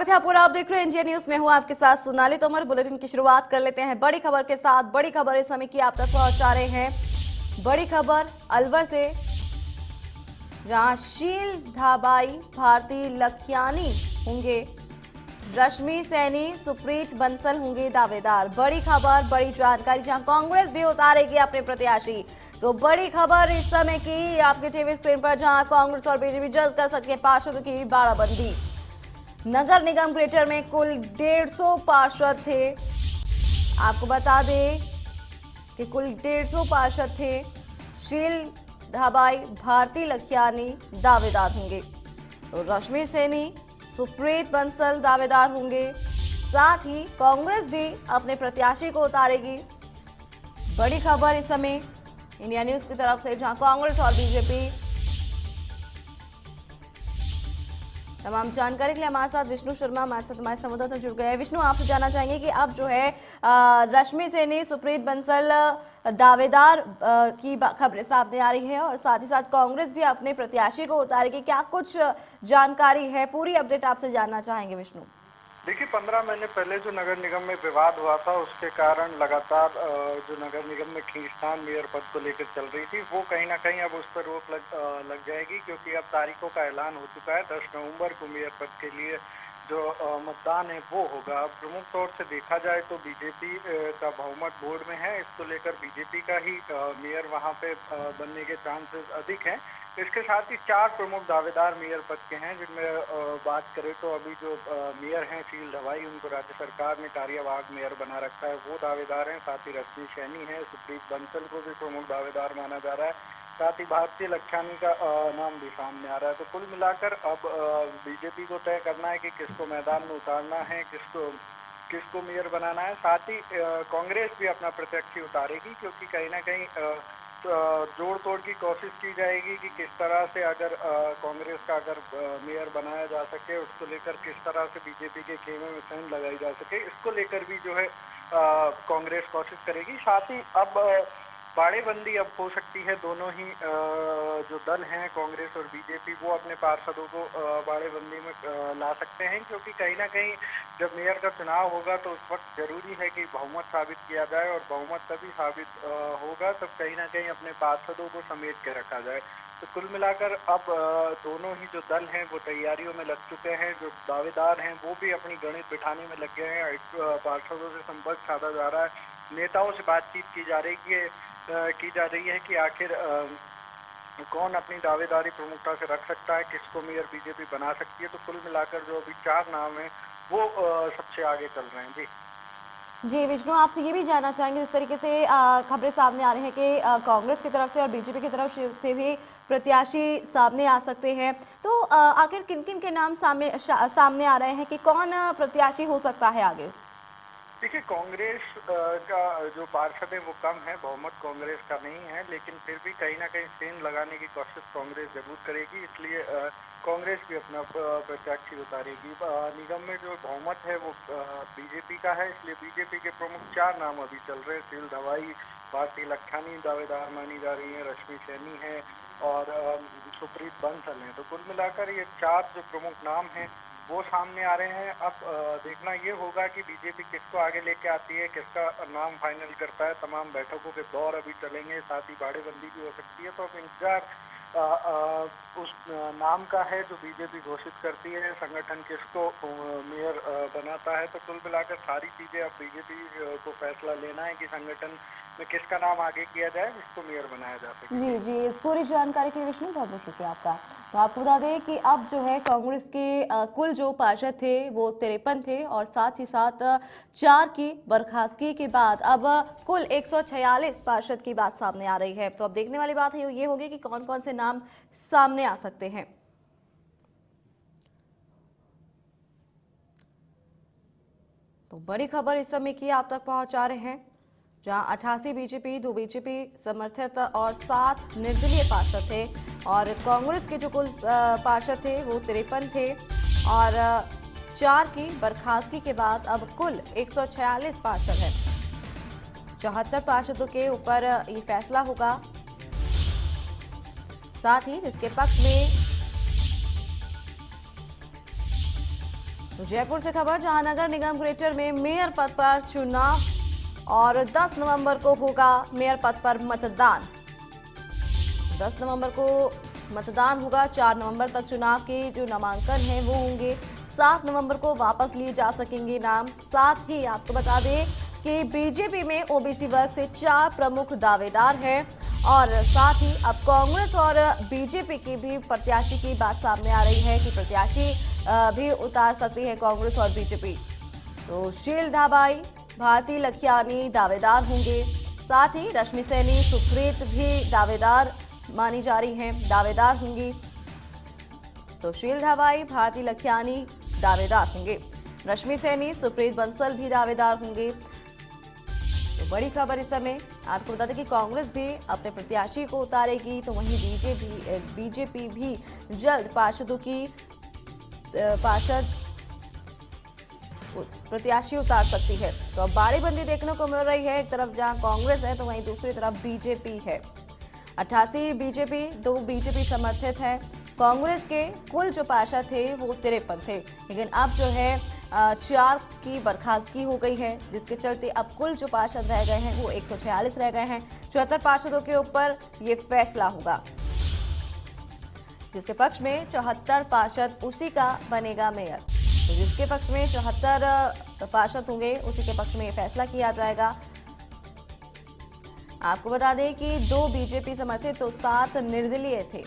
स्वागत है आपको। आप देख रहे हैं इंडिया न्यूज में हूं आपके साथ सोनाली तोमर। बुलेटिन की शुरुआत कर लेते हैं बड़ी खबर के साथ। बड़ी खबर इस समय की आप तक पहुंचा रहे हैं। बड़ी खबर अलवर से, जहां शील धाबाई, भारती लखियानी होंगे रश्मि सैनी, सुप्रीत बंसल होंगे दावेदार। बड़ी खबर, बड़ी जानकारी, जहां कांग्रेस भी उतारेगी अपने प्रत्याशी। तो बड़ी खबर इस समय की आपके टीवी स्क्रीन पर, जहां कांग्रेस और बीजेपी जल्द कर सकती है पार्षदों की बाड़ाबंदी। नगर निगम ग्रेटर में कुल 150 पार्षद थे। आपको बता दें कि कुल 150 पार्षद थे। शील धाबाई, भारती लखियानी दावेदार होंगे, तो रश्मि सैनी, सुप्रीत बंसल दावेदार होंगे। साथ ही कांग्रेस भी अपने प्रत्याशी को उतारेगी। बड़ी खबर इस समय इंडिया न्यूज की तरफ से, जहां कांग्रेस और बीजेपी। तमाम जानकारी के लिए हमारे साथ विष्णु शर्मा हमारे संवाददाता जुड़ गए हैं। विष्णु, आपसे जानना चाहेंगे कि अब जो है रश्मि सैनी, सुप्रीत बंसल दावेदार की खबरें सामने आ रही है और साथ ही साथ कांग्रेस भी अपने प्रत्याशी को उतारेगी। क्या कुछ जानकारी है? पूरी अपडेट आपसे जानना चाहेंगे विष्णु। देखिए, 15 महीने पहले जो नगर निगम में विवाद हुआ था, उसके कारण लगातार जो नगर निगम में खींचतान मेयर पद को लेकर चल रही थी, वो कहीं ना कहीं अब उस पर रोक लग जाएगी, क्योंकि अब तारीखों का ऐलान हो चुका है। 10 नवंबर को मेयर पद के लिए जो मतदान है वो होगा। अब प्रमुख तौर से देखा जाए तो बीजेपी का बहुमत बोर्ड में है। इसको लेकर बीजेपी का ही मेयर वहाँ पे बनने के चांसेस अधिक हैं। इसके साथ ही 4 प्रमुख दावेदार मेयर पद के हैं, जिनमें बात करें तो अभी जो मेयर हैं शील धाबाई, उनको राज्य सरकार ने कार्यवाहक मेयर बना रखा है, वो दावेदार हैं। साथ ही रश्मि सैनी है, सुप्रीत बंसल को भी प्रमुख दावेदार माना जा रहा है। साथ ही भारती लखियानी का नाम भी सामने आ रहा है। तो कुल मिलाकर अब बीजेपी को तय करना है कि किसको मैदान में उतारना है, किसको मेयर बनाना है। साथ ही कांग्रेस भी अपना प्रत्याशी उतारेगी, क्योंकि कहीं ना कहीं जोड़ तोड़ की कोशिश की जाएगी कि किस तरह से अगर कांग्रेस का अगर मेयर बनाया जा सके, उसको लेकर किस तरह से बीजेपी के खेमे में सेंध लगाई जा सके, इसको लेकर भी जो है कांग्रेस कोशिश करेगी। साथ ही अब बाड़ेबंदी अब हो सकती है। दोनों ही जो दल हैं, कांग्रेस और बीजेपी, वो अपने पार्षदों को बाड़ेबंदी में ला सकते हैं, क्योंकि कहीं ना कहीं जब मेयर का चुनाव होगा तो उस वक्त जरूरी है कि बहुमत साबित किया जाए, और बहुमत तभी साबित होगा तब कहीं ना कहीं अपने पार्षदों को समेट के रखा जाए। तो कुल मिलाकर अब दोनों ही जो दल हैं वो तैयारियों में लग चुके हैं। जो दावेदार हैं वो भी अपनी गणित बिठाने में लग गए हैं। पार्षदों से संपर्क साधा जा रहा है, नेताओं से बातचीत की जा रही है कि आखिर कौन अपनी दावेदारी प्रमुखता से रख सकता है, किसको मेयर बीजेपी बना सकती है। तो कुल मिलाकर जो अभी 4 नाम हैं वो सबसे आगे चल रहे हैं। जी विष्णु, आपसे ये भी जानना चाहेंगे, जिस तरीके से खबरें सामने आ रही हैं कि कांग्रेस की तरफ से और बीजेपी की तरफ से भी प्रत्याशी सामने आ सकते हैं, तो आखिर किन किन के नाम सामने आ रहे हैं कि कौन प्रत्याशी हो सकता है आगे? देखिए, कांग्रेस का जो पार्षद है वो कम है, बहुमत कांग्रेस का नहीं है, लेकिन फिर भी कहीं ना कहीं सेंध लगाने की कोशिश कांग्रेस जरूर करेगी। इसलिए कांग्रेस भी अपना प्रत्याशी उतारेगी। निगम में जो बहुमत है वो बीजेपी का है, इसलिए बीजेपी के प्रमुख 4 नाम अभी चल रहे हैं। शील धाबाई, भारती लखियानी दावेदार मानी जा रही है, रश्मि सैनी है और सुप्रीत बंसल है। तो कुल मिलाकर ये 4 जो प्रमुख नाम हैं वो सामने आ रहे हैं। अब देखना ये होगा कि बीजेपी किसको आगे लेके आती है, किसका नाम फाइनल करता है। तमाम बैठकों के दौर अभी चलेंगे, साथ ही बाड़ेबंदी भी हो सकती है। तो अब इंतजार उस नाम का है जो बीजेपी घोषित करती है, संगठन किसको मेयर बनाता है। तो कुल मिलाकर सारी चीजें अब बीजेपी को फैसला लेना है कि संगठन में किसका नाम आगे किया जाए, जिसको मेयर बनाया जा सके। जी, इस पूरी जानकारी के लिए विष्णु बहुत बहुत शुक्रिया आपका। तो आपको बता दें कि अब जो है कांग्रेस के कुल जो पार्षद थे वो 53 थे, और साथ ही साथ 4 की बर्खास्तगी के बाद अब कुल 146 पार्षद की बात सामने आ रही है। तो अब देखने वाली बात है ये होगी कि कौन कौन से नाम सामने आ सकते हैं। तो बड़ी खबर इस समय की आप तक पहुंचा रहे हैं, जहां 88 बीजेपी, 2 बीजेपी समर्थित और 7 निर्दलीय पार्षद थे, और कांग्रेस के जो कुल पार्षद थे वो 53 थे, और 4 की बर्खास्तगी के बाद अब कुल 146 पार्षद हैं। 74 पार्षदों के ऊपर ये फैसला होगा। साथ ही जिसके पक्ष में तो जयपुर से खबर, जहां नगर निगम ग्रेटर में मेयर पद पर चुनाव और 10 नवंबर को होगा मेयर पद पर मतदान। 10 नवंबर को मतदान होगा। 4 नवंबर तक चुनाव के जो नामांकन हैं वो होंगे। 7 नवंबर को वापस लिए जा सकेंगे नाम। साथ ही आपको बता दें कि बीजेपी में ओबीसी वर्ग से 4 प्रमुख दावेदार हैं और साथ ही अब कांग्रेस और बीजेपी की भी प्रत्याशी की बात सामने आ रही है कि प्रत्याशी भी उतार सकती है कांग्रेस और बीजेपी। तो शील धाबाई, भारती लखियानी दावेदार होंगे। साथ ही रश्मि सैनी, सुप्रीत भी दावेदार मानी जा रही हैं, दावेदार होंगी। तो शील धाबाई, भारती लखियानी दावेदार होंगे। रश्मि सैनी, सुप्रीत बंसल भी दावेदार होंगे। तो बड़ी खबर इस समय आपको बता दें कि कांग्रेस भी अपने प्रत्याशी को उतारेगी, तो वहीं बीजेपी भी जल्द पार्षद प्रत्याशी उतार सकती है। तो अब बाड़ीबंदी देखने को मिल रही है, एक तरफ जहां कांग्रेस है तो वहीं दूसरी तरफ बीजेपी है। 88 बीजेपी, 2 बीजेपी समर्थित है। कांग्रेस के कुल जो पार्षद थे वो 53 थे, लेकिन अब जो है 4 की बर्खास्तगी हो गई है, जिसके चलते अब कुल जो पार्षद रह गए हैं वो 146 रह गए हैं। 74 पार्षदों के ऊपर ये फैसला होगा, जिसके पक्ष में 74 पार्षद उसी का बनेगा मेयर। तो जिसके पक्ष में 74 पार्षद होंगे उसी के पक्ष में ये फैसला किया जाएगा। आपको बता दें कि 2 बीजेपी समर्थित तो 7 निर्दलीय थे।